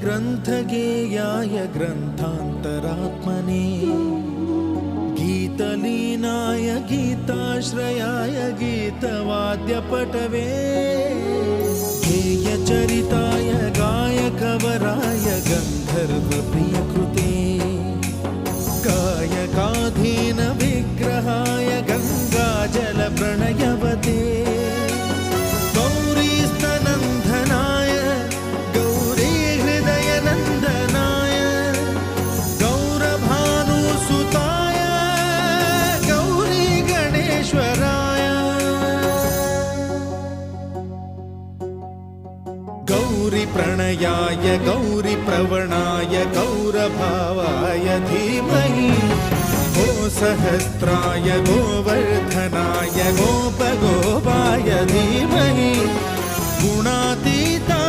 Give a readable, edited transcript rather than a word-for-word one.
ग्रन्थगेयाय ग्रन्थान्तरात्मने गीतलीनाय गीताश्रयाय गीतवाद्यपटवे गेयचरिताय गायकवराय गन्धर्वप्रियकृते गायकाधीन विग्रहाय गङ्गाजलप्रणयवते गौरीस्तनन्दनाय गौरीहृदयनन्दनाय गौरभानुसुताय गौरीगणेश्वराय गौरीप्रणयाय गौरीप्रवणाय गौरभावाय धीमहि गोसहस्राय गोवर्धनाय गोपगोपाय धीमहि गुणातीताय